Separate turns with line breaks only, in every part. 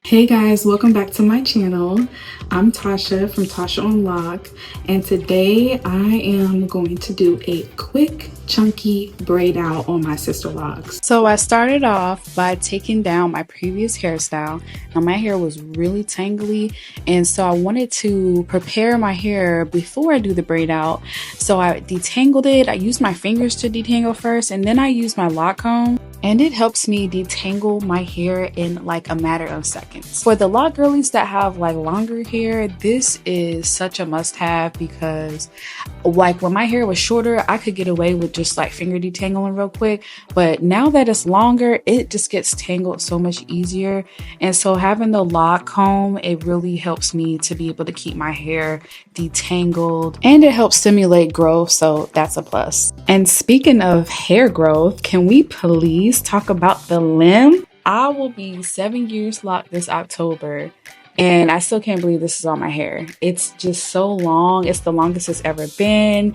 Hey guys, welcome back to my channel. I'm Tasha from Tasha on Lock, and today I am going to do a quick chunky braid out on my sister locks.
So I started off by taking down my previous hairstyle. Now my hair was really tangly, and so I wanted to prepare my hair before I do the braid out. So I detangled it. I used my fingers to detangle first, and then I used my lock comb. And it helps me detangle my hair in like a matter of seconds. For the lock girlies that have like longer hair, this is such a must have because like when my hair was shorter, I could get away with just like finger detangling real quick. But now that it's longer, it just gets tangled so much easier. And so having the lock comb, it really helps me to be able to keep my hair detangled, and it helps stimulate growth. So that's a plus. And speaking of hair growth, can we please talk about the limb? I will be 7 years locked this October, and I still can't believe this is on my hair. It's just so long. It's the longest it's ever been.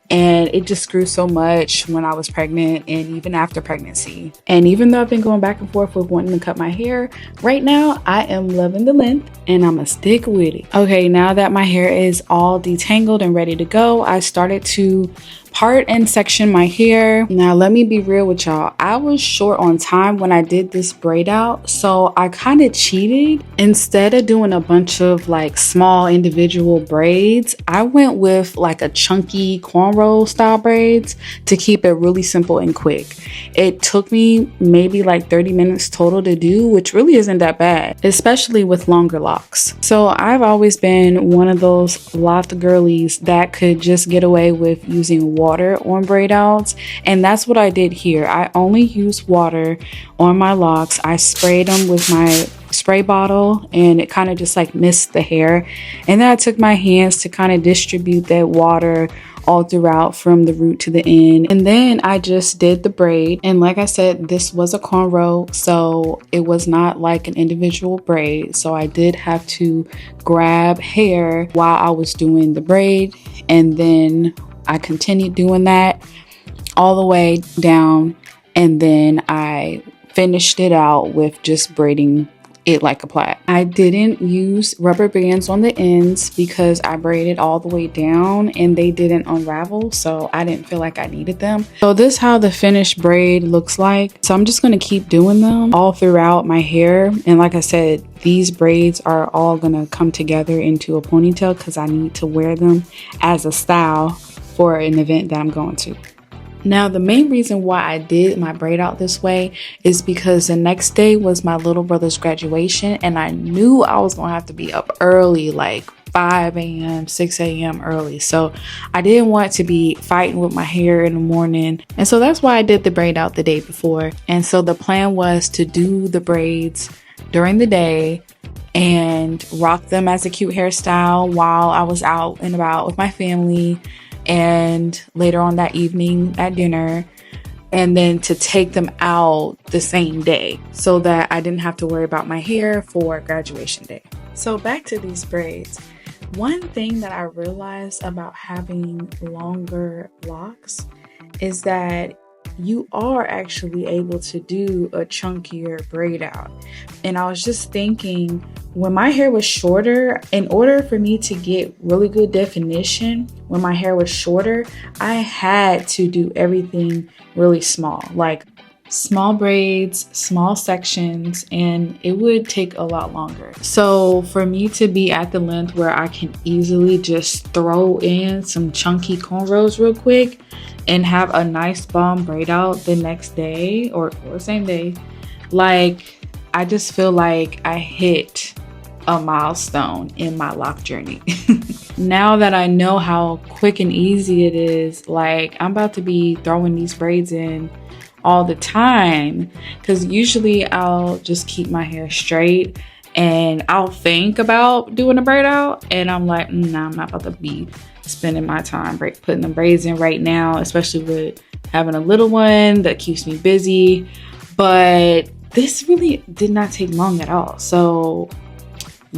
And it just grew so much when I was pregnant and even after pregnancy. And even though I've been going back and forth with wanting to cut my hair, right now I am loving the length and I'm gonna stick with it. Okay, now that my hair is all detangled and ready to go, I started to part and section my hair. Now let me be real with y'all. I was short on time when I did this braid out, so I kind of cheated. Instead of doing a bunch of like small individual braids, I went with like a chunky cornrow style braids to keep it really simple and quick. It took me maybe like 30 minutes total to do, which really isn't that bad, especially with longer locks. So I've always been one of those loft girlies that could just get away with using water on braid outs, and that's what I did here. I only used water on my locks. I sprayed them with my spray bottle and it kind of just like missed the hair, and then I took my hands to kind of distribute that water all throughout from the root to the end, and then I just did the braid. And like I said, this was a cornrow, so it was not like an individual braid, so I did have to grab hair while I was doing the braid, and then I continued doing that all the way down, and then I finished it out with just braiding it like a plait. I didn't use rubber bands on the ends because I braided all the way down and they didn't unravel, so I didn't feel like I needed them. So this is how the finished braid looks like. So I'm just going to keep doing them all throughout my hair, and like I said, these braids are all going to come together into a ponytail because I need to wear them as a style for an event that I'm going to. Now, the main reason why I did my braid out this way is because the next day was my little brother's graduation, and I knew I was going to have to be up early, like 5 a.m., 6 a.m. early. So I didn't want to be fighting with my hair in the morning. And so that's why I did the braid out the day before. And so the plan was to do the braids during the day and rock them as a cute hairstyle while I was out and about with my family, and later on that evening at dinner, and then to take them out the same day so that I didn't have to worry about my hair for graduation day. So back to these braids. One thing that I realized about having longer locks is that you are actually able to do a chunkier braid out. And I was just thinking, when my hair was shorter, in order for me to get really good definition, when my hair was shorter, I had to do everything really small, like small braids, small sections, and it would take a lot longer. So for me to be at the length where I can easily just throw in some chunky cornrows real quick and have a nice bomb braid out the next day or same day, like I just feel like I hit a milestone in my lock journey. Now that I know how quick and easy it is, like I'm about to be throwing these braids in all the time, because usually I'll just keep my hair straight and I'll think about doing a braid out and I'm like, nah, I'm not about to be spending my time putting the braids in right now, especially with having a little one that keeps me busy. But this really did not take long at all, so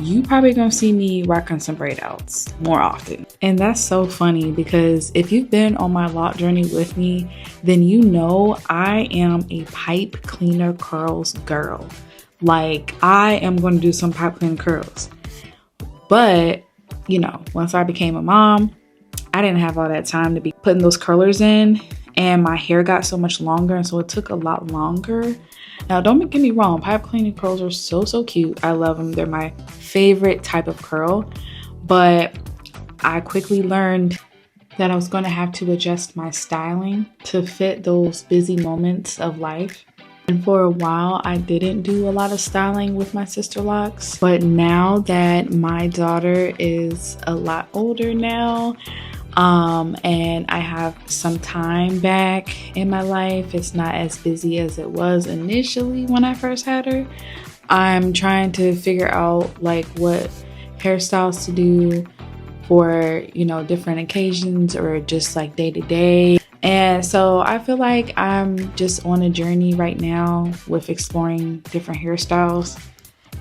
you probably gonna see me rocking some braid outs more often. And that's so funny because if you've been on my lock journey with me, then you know I am a pipe cleaner curls girl. Like, I am going to do some pipe clean curls. But, you know, once I became a mom, I didn't have all that time to be putting those curlers in, and my hair got so much longer, and so it took a lot longer. Now, don't get me wrong, pipe cleaning curls are so cute. I love them. They're my favorite type of curl. But I quickly learned that I was going to have to adjust my styling to fit those busy moments of life. And for a while, I didn't do a lot of styling with my Sisterlocks. But now that my daughter is a lot older now, and I have some time back in my life, it's not as busy as it was initially when I first had her. I'm trying to figure out like what hairstyles to do for, you know, different occasions or just like day to day. And so I feel like I'm just on a journey right now with exploring different hairstyles.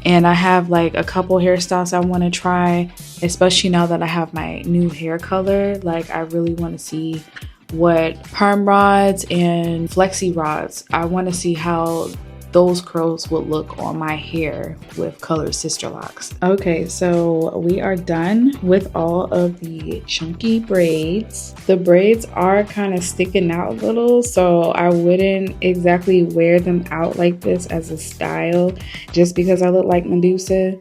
And I have like a couple hairstyles I want to try, especially now that I have my new hair color. Like, I really want to see what perm rods and flexi rods, I want to see how those curls would look on my hair with colored Sisterlocks. Okay, so we are done with all of the chunky braids. The braids are kind of sticking out a little, so I wouldn't exactly wear them out like this as a style just because I look like Medusa.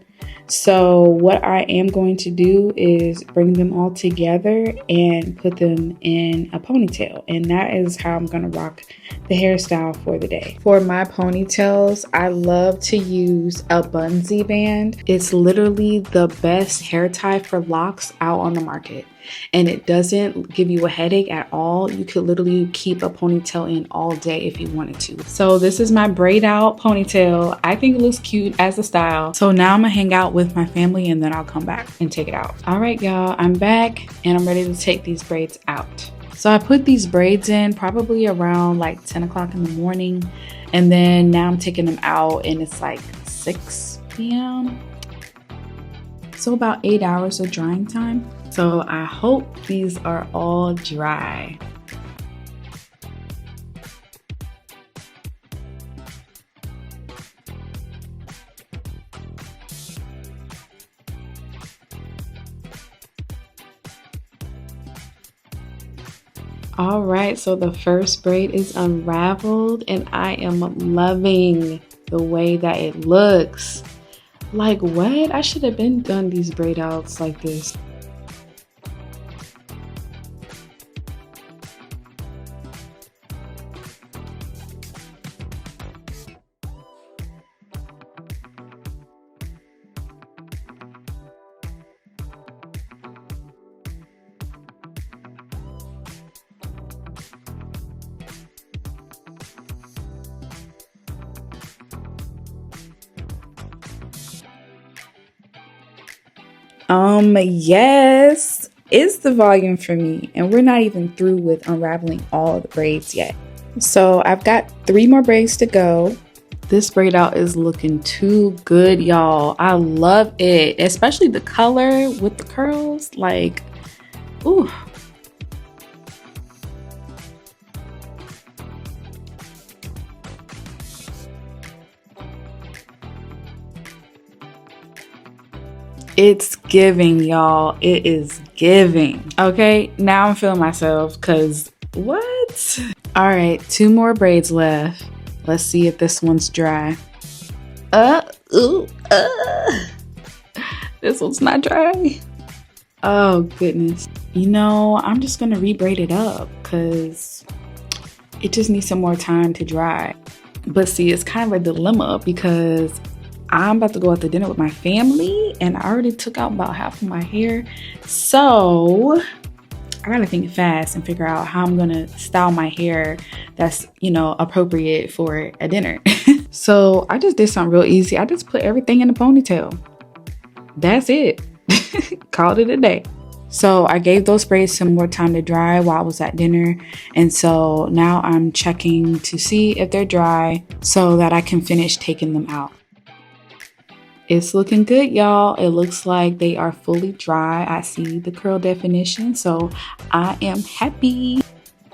So what I am going to do is bring them all together and put them in a ponytail. And that is how I'm going to rock the hairstyle for the day. For my ponytails, I love to use a bungee band. It's literally the best hair tie for locks out on the market. And it doesn't give you a headache at all. You could literally keep a ponytail in all day if you wanted to. So this is my braid out ponytail. I think it looks cute as a style. So now I'm gonna hang out with my family and then I'll come back and take it out. All right, y'all, I'm back and I'm ready to take these braids out. So I put these braids in probably around like 10 o'clock in the morning. And then now I'm taking them out and it's like 6 p.m. So about 8 hours of drying time. So I hope these are all dry. All right, so the first braid is unraveled and I am loving the way that it looks. Like, what? I should have been done these braid outs like this. Yes, it's the volume for me, and we're not even through with unraveling all the braids yet. So I've got 3 more braids to go. This braid out is looking too good, y'all. I love it, especially the color with the curls. Like, ooh. It's giving, y'all. It is giving. Okay, now I'm feeling myself because what? All right, 2 more braids left. Let's see if this one's dry. This one's not dry. Oh, goodness. You know, I'm just going to re-braid it up because it just needs some more time to dry. But see, it's kind of a dilemma because I'm about to go out to dinner with my family and I already took out about half of my hair. So I gotta think fast and figure out how I'm gonna style my hair that's, you know, appropriate for a dinner. So I just did something real easy. I just put everything in a ponytail. That's it. Called it a day. So I gave those braids some more time to dry while I was at dinner. And so now I'm checking to see if they're dry so that I can finish taking them out. It's looking good, y'all. It looks like they are fully dry. I see the curl definition, so I am happy.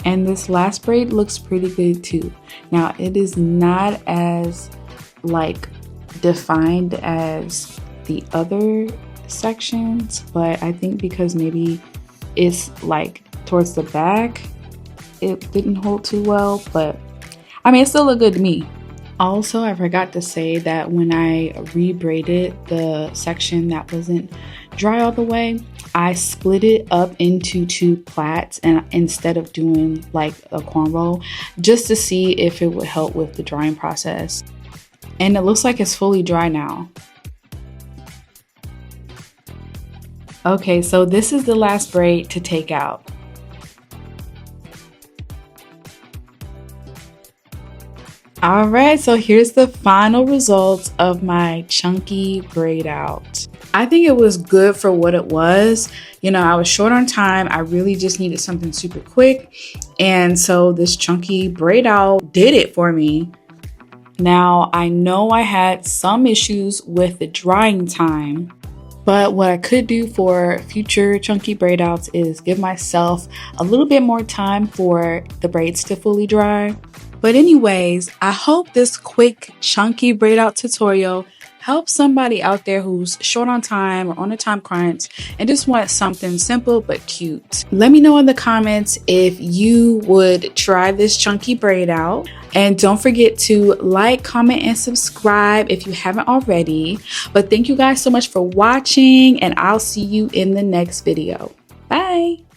And this last braid looks pretty good too. Now, it is not as like defined as the other sections, but I think because maybe it's like towards the back, it didn't hold too well, but I mean, it still looked good to me. Also, I forgot to say that when I re-braided the section that wasn't dry all the way, I split it up into 2 plaits and instead of doing like a cornrow, just to see if it would help with the drying process. And it looks like it's fully dry now. Okay, so this is the last braid to take out. All right, so here's the final results of my chunky braid out. I think it was good for what it was. You know, I was short on time. I really just needed something super quick. And so this chunky braid out did it for me. Now, I know I had some issues with the drying time, but what I could do for future chunky braid outs is give myself a little bit more time for the braids to fully dry. But anyways, I hope this quick chunky braid out tutorial helps somebody out there who's short on time or on a time crunch and just wants something simple but cute. Let me know in the comments if you would try this chunky braid out. And don't forget to like, comment, and subscribe if you haven't already. But thank you guys so much for watching, and I'll see you in the next video. Bye!